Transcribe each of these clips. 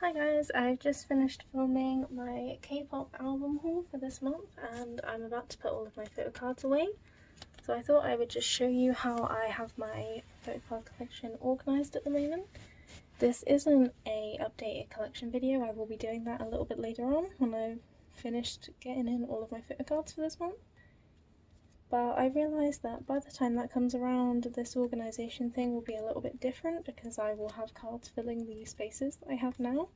Hi guys, I've just finished filming my K-pop album haul for this month and I'm about to put all of my photo cards away. So I thought I would just show you how I have my photo card collection organised at the moment. This isn't a updated collection video, I will be doing that a little bit later on when I've finished getting in all of my photo cards for this month. But I realised that by the time that comes around, this organisation thing will be a little bit different because I will have cards filling the spaces that I have now.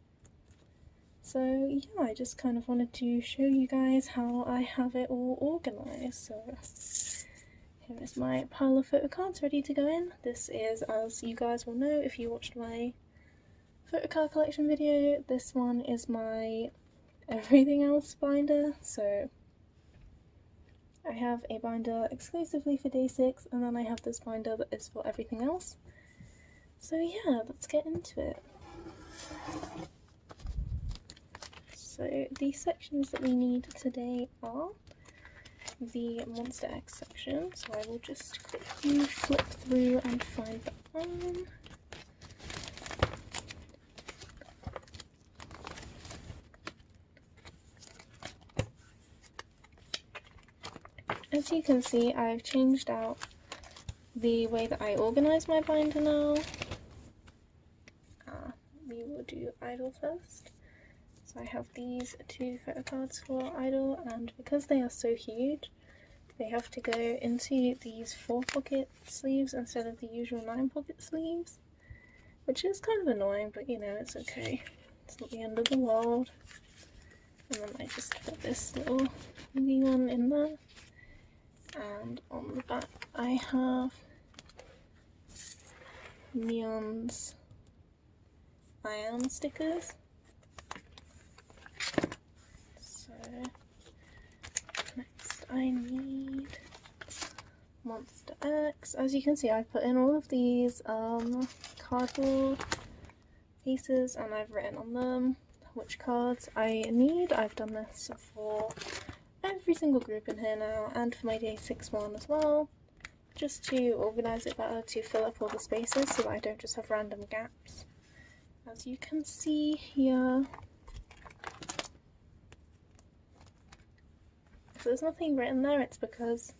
So yeah, I just kind of wanted to show you guys how I have it all organised. So here is my pile of photo cards ready to go in. This is, as you guys will know if you watched my photo card collection video, this one is my everything else binder. So I have a binder exclusively for day 6 and then I have this binder that is for everything else. So yeah, let's get into it. So the sections that we need today are the Monster X section, so I will just quickly flip through and find that one. As you can see, I've changed out the way that I organise my binder now. We will do Idol first. So I have these 2 photo cards for Idol, and because they are so huge, they have to go into these 4-pocket sleeves instead of the usual 9-pocket sleeves, which is kind of annoying, but you know, it's okay. It's not the end of the world. And then I just put this little wee one in there. And on the back I have Neon's Ion stickers. So next I need Monster X. As you can see, I've put in all of these cardboard pieces and I've written on them which cards I need. I've done this for every single group in here now and for my day 6 one as well, just to organise it better, to fill up all the spaces so that I don't just have random gaps. As you can see here, if there's nothing written there, it's because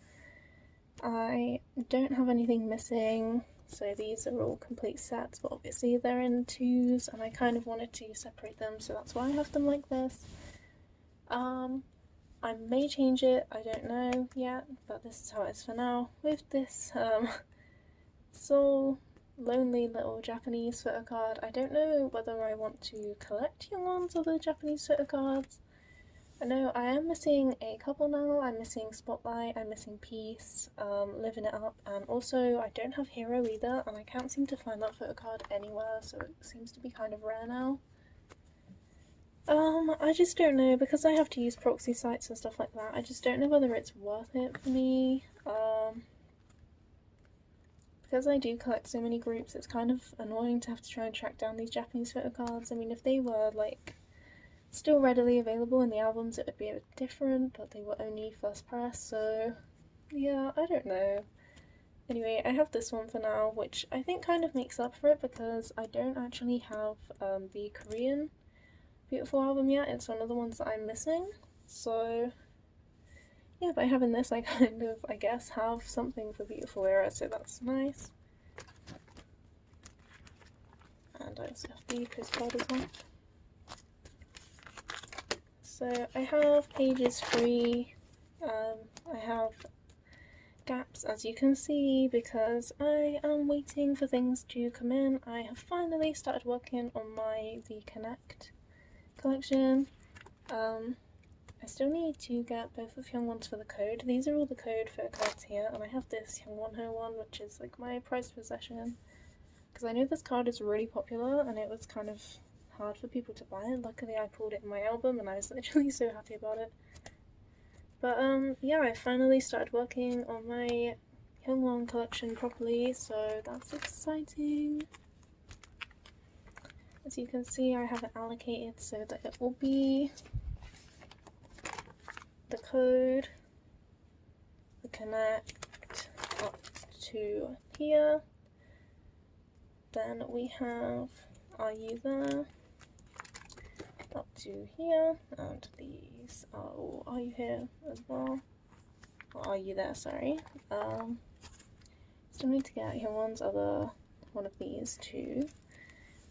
I don't have anything missing. So these are all complete sets, but obviously they're in 2s and I kind of wanted to separate them, so that's why I have them like this. I may change it, I don't know yet, but this is how it is for now. With this lonely little Japanese photo card, I don't know whether I want to collect Youngwon's other Japanese photo cards. I know I am missing a couple now. I'm missing Spotlight, I'm missing Peace, Living It Up, and also I don't have Hero either, and I can't seem to find that photo card anywhere, so it seems to be kind of rare now. I just don't know, because I have to use proxy sites and stuff like that, I just don't know whether it's worth it for me. Because I do collect so many groups, it's kind of annoying to have to try and track down these Japanese photo cards. I mean, if they were, like, still readily available in the albums, it would be a bit different, but they were only first press, so yeah, I don't know. Anyway, I have this one for now, which I think kind of makes up for it because I don't actually have the Korean Beautiful album yet. It's one of the ones that I'm missing, so yeah, by having this I kind of, I guess, have something for Beautiful Era, so that's nice. And I also have the postcard as well. So I have pages free, I have gaps as you can see because I am waiting for things to come in. I have finally started working on the Connect collection. I still need to get both of Youngwon's for the code. These are all the code photo cards here, and I have this Youngwon Her one, which is like my prized possession, because I know this card is really popular and it was kind of hard for people to buy it. Luckily I pulled it in my album and I was literally so happy about it. But yeah, I finally started working on my Youngwon collection properly, so that's exciting. As you can see, I have it allocated so that it will be the code, the connect up to here. Then we have Are You There? to here, and these are all Are You Here as well, or Are You There, sorry. Still need to get here one of these two.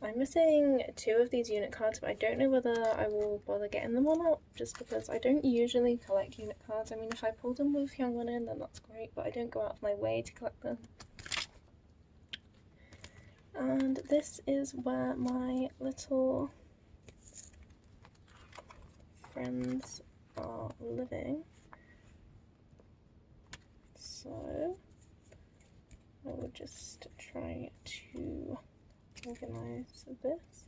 I'm missing 2 of these unit cards, but I don't know whether I will bother getting them or not, just because I don't usually collect unit cards. I mean, if I pull them with Hyungwon in, then that's great, but I don't go out of my way to collect them. And this is where my little friends are living. So I will just try to organize this.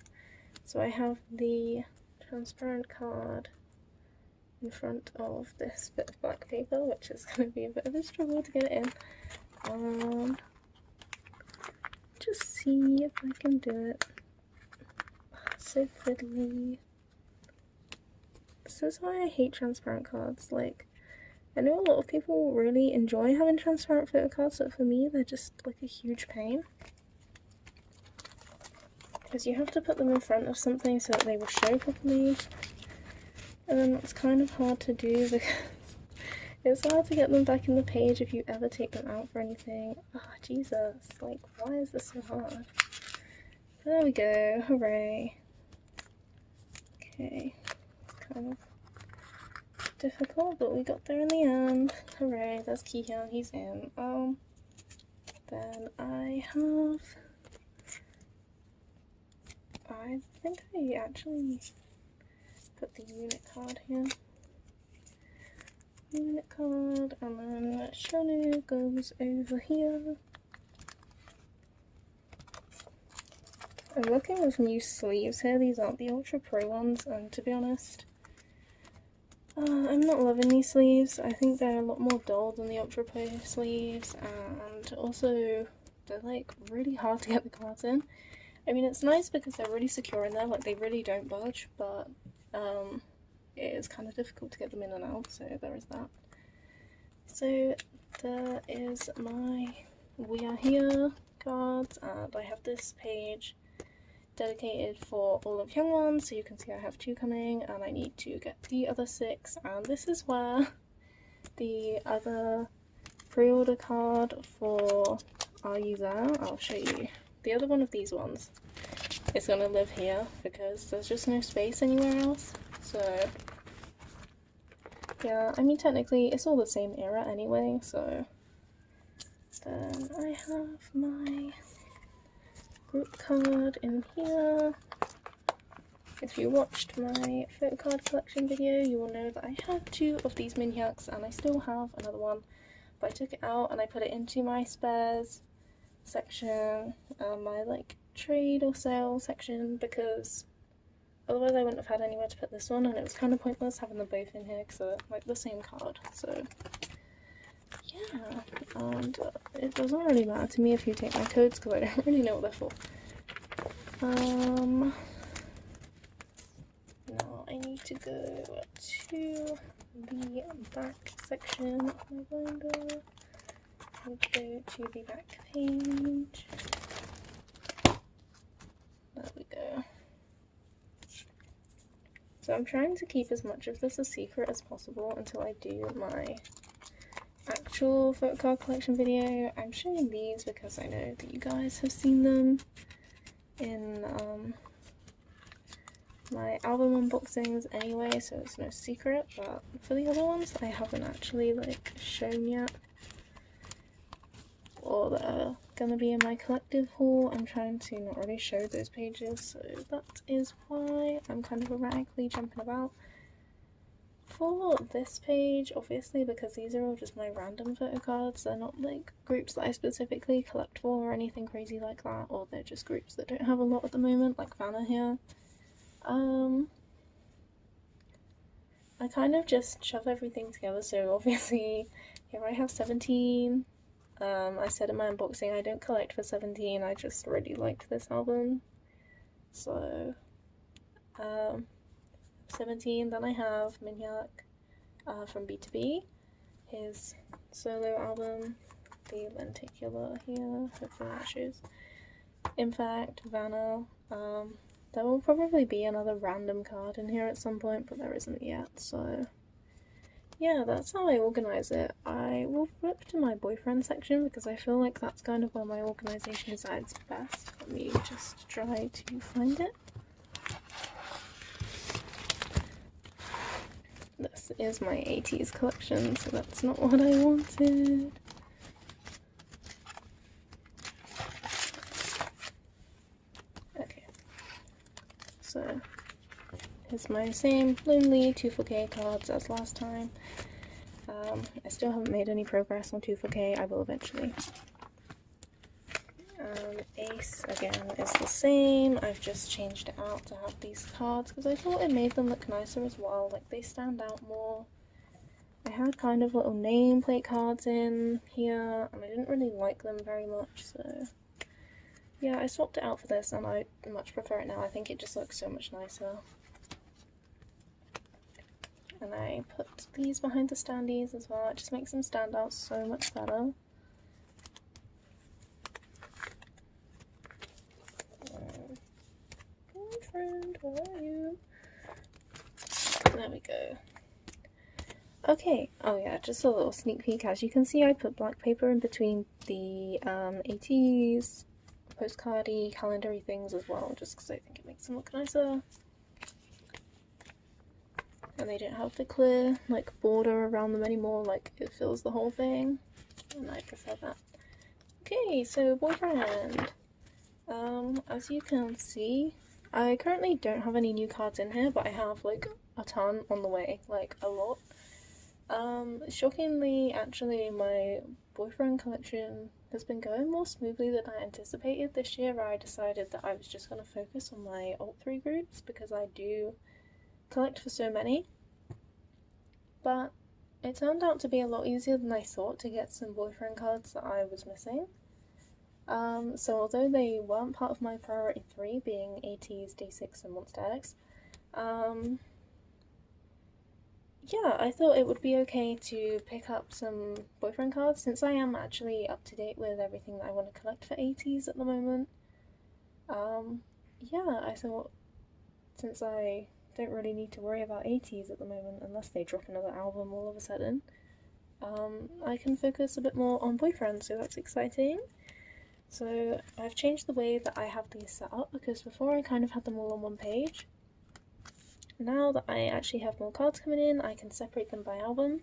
So I have the transparent card in front of this bit of black paper, which is going to be a bit of a struggle to get it in. Just see if I can do it. So fiddly. This is why I hate transparent cards. Like, I know a lot of people really enjoy having transparent photo cards, but for me they're just like a huge pain. Because you have to put them in front of something so that they will show properly. And then that's kind of hard to do because it's hard to get them back in the page if you ever take them out for anything. Ah, oh, Jesus, like, why is this so hard? There we go, hooray. Okay, kind of difficult, but we got there in the end. Hooray, there's Kihyun, he's in. Then I think I actually put the unit card here. Unit card, and then Shonu goes over here. I'm working with new sleeves here. These aren't the Ultra Pro ones, and to be honest, I'm not loving these sleeves. I think they're a lot more dull than the Ultra Pro sleeves, and also they're like really hard to get the cards in. I mean, it's nice because they're really secure in there, like they really don't budge, but it is kind of difficult to get them in and out, so there is that. So there is my We Are Here cards, and I have this page dedicated for all of Hyungwon, so you can see I have 2 coming, and I need to get the other 6, and this is where the other pre-order card for Are You There, I'll show you. The other one of these ones is going to live here because there's just no space anywhere else. So yeah, I mean technically it's all the same era anyway, so then I have my group card in here. If you watched my photo card collection video, you will know that I have 2 of these Minhyuks and I still have another one, but I took it out and I put it into my spares section, my like trade or sale section, because otherwise I wouldn't have had anywhere to put this one, and it was kind of pointless having them both in here because they're like the same card. So yeah, and it doesn't really matter to me if you take my codes because I don't really know what they're for. Now I need to go to the back section of my binder and go to the back page. There we go. So I'm trying to keep as much of this a secret as possible until I do my actual photo card collection video. I'm showing these because I know that you guys have seen them in my album unboxings anyway, so it's no secret, but for the other ones I haven't actually like shown yet, or that are gonna be in my collective haul. I'm trying to not really show those pages, so that is why I'm kind of erratically jumping about. For this page, obviously, because these are all just my random photo cards, they're not like groups that I specifically collect for or anything crazy like that, or they're just groups that don't have a lot at the moment, like Vanna here. I kind of just shove everything together, so obviously here I have 17. I said in my unboxing I don't collect for 17, I just really liked this album. So 17, then I have Minhyuk from B2B, his solo album, the lenticular here, hopefully that shows. In fact, Vanna, There will probably be another random card in here at some point, but there isn't yet, so yeah, that's how I organise it. I will flip to my boyfriend section because I feel like that's kind of where my organisation is at its best. Let me just try to find it. This is my 80s collection, so that's not what I wanted. Okay, so here's my same Lonely 2-4K cards as last time. I still haven't made any progress on 2-4K, I will eventually. Ace, again, is the same. I've just changed it out to have these cards because I thought it made them look nicer as well, like they stand out more. I had kind of little nameplate cards in here and I didn't really like them very much, so yeah, I swapped it out for this and I much prefer it now. I think it just looks so much nicer. And I put these behind the standees as well, it just makes them stand out so much better. Boyfriend, where are you? There we go. Okay, oh yeah, just a little sneak peek. As you can see, I put black paper in between the 80s postcardy, calendary things as well, just because I think it makes them look nicer. And they don't have the clear like border around them anymore, like it fills the whole thing, and I prefer that. Okay, so boyfriend. As you can see, I currently don't have any new cards in here, but I have like a ton on the way, like a lot. Shockingly, actually, my boyfriend collection has been going more smoothly than I anticipated. This year I decided that I was just going to focus on my alt 3 groups because I do collect for so many, but it turned out to be a lot easier than I thought to get some boyfriend cards that I was missing. So although they weren't part of my priority 3, being 80s, D6 and Monster X, yeah, I thought it would be okay to pick up some boyfriend cards since I am actually up to date with everything that I want to collect for 80s at the moment. Yeah, I thought since I don't really need to worry about 80s at the moment unless they drop another album all of a sudden, I can focus a bit more on boyfriend, so that's exciting. So I've changed the way that I have these set up because before I kind of had them all on one page. Now that I actually have more cards coming in, I can separate them by album.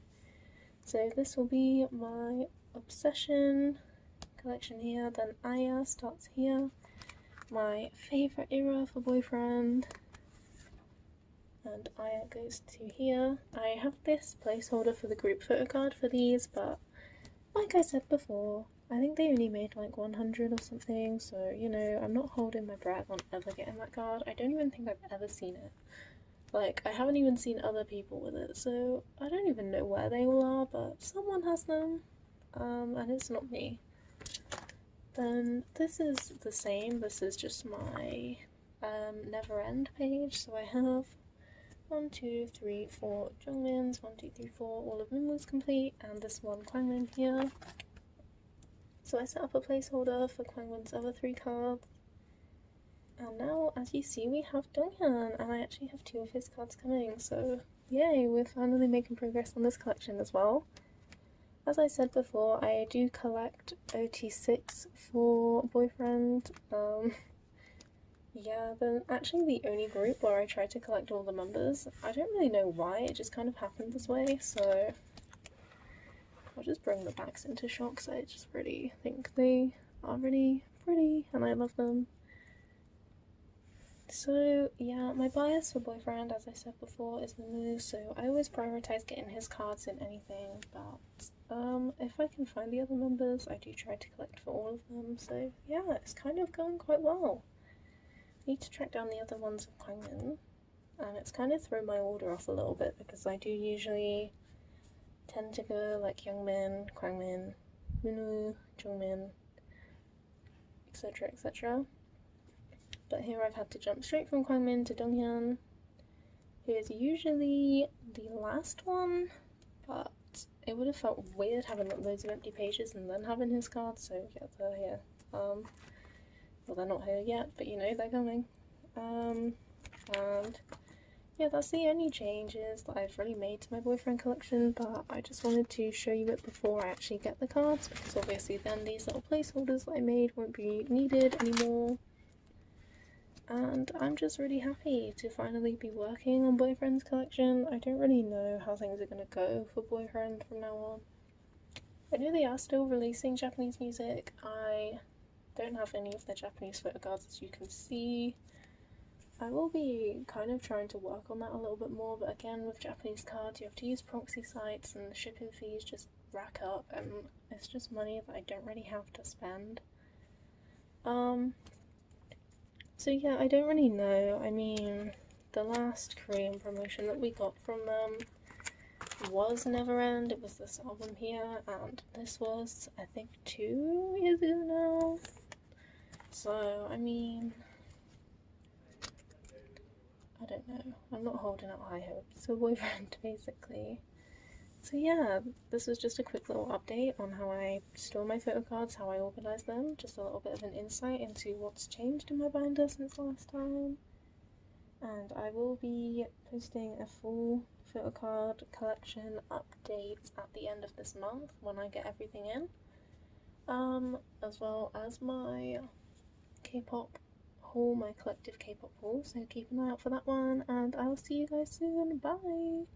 So this will be my Obsession collection here, then Aya starts here, my favourite era for boyfriend, and Aya goes to here. I have this placeholder for the group photo card for these, but like I said before, I think they only made like 100 or something, so you know, I'm not holding my breath on ever getting that card. I don't even think I've ever seen it. Like, I haven't even seen other people with it, so I don't even know where they all are, but someone has them, and it's not me. Then this is the same, this is just my never end page, so I have 1, 2, 3, 4 Jungmins, 1, 2, 3, 4, all of Minwoo's complete, and this one Kwangmin here. So I set up a placeholder for Kwangmin's other 3 cards. And now, as you see, we have Donghyun, and I actually have 2 of his cards coming, so yay, we're finally making progress on this collection as well. As I said before, I do collect OT6 for boyfriend. Yeah, they're actually the only group where I try to collect all the members. I don't really know why, it just kind of happened this way, so I'll just bring the backs into shot because I just really think they are really pretty and I love them. So yeah, my bias for boyfriend, as I said before, is Minwoo, so I always prioritise getting his cards in anything, but if I can find the other members, I do try to collect for all of them, so yeah, it's kind of going quite well. I need to track down the other ones of Kwangmin, and it's kind of thrown my order off a little bit, because I do usually tend to go like Youngmin, Kwangmin, Minwoo, Jungmin, etc, etc. But here I've had to jump straight from Kwangmin to Donghyun, who is usually the last one, but it would have felt weird having loads of empty pages and then having his cards, so yeah, they're here. Well, they're not here yet, but you know, they're coming. And yeah, that's the only changes that I've really made to my boyfriend collection, but I just wanted to show you it before I actually get the cards, because obviously then these little placeholders that I made won't be needed anymore. And I'm just really happy to finally be working on boyfriend's collection. I don't really know how things are going to go for boyfriend from now on. I know they are still releasing Japanese music. I don't have any of the Japanese photocards, as you can see. I will be kind of trying to work on that a little bit more, but again, with Japanese cards you have to use proxy sites and the shipping fees just rack up, and it's just money that I don't really have to spend. So yeah, I don't really know. I mean, the last Korean promotion that we got from them was Never End. It was this album here, and this was, I think, 2 years ago now. So, I mean, I don't know. I'm not holding out high hopes for boyfriend, basically. So yeah, this was just a quick little update on how I store my photo cards, how I organise them, just a little bit of an insight into what's changed in my binder since last time. And I will be posting a full photo card collection update at the end of this month when I get everything in, as well as my K-pop haul, my collective K-pop haul, so keep an eye out for that one, and I will see you guys soon. Bye!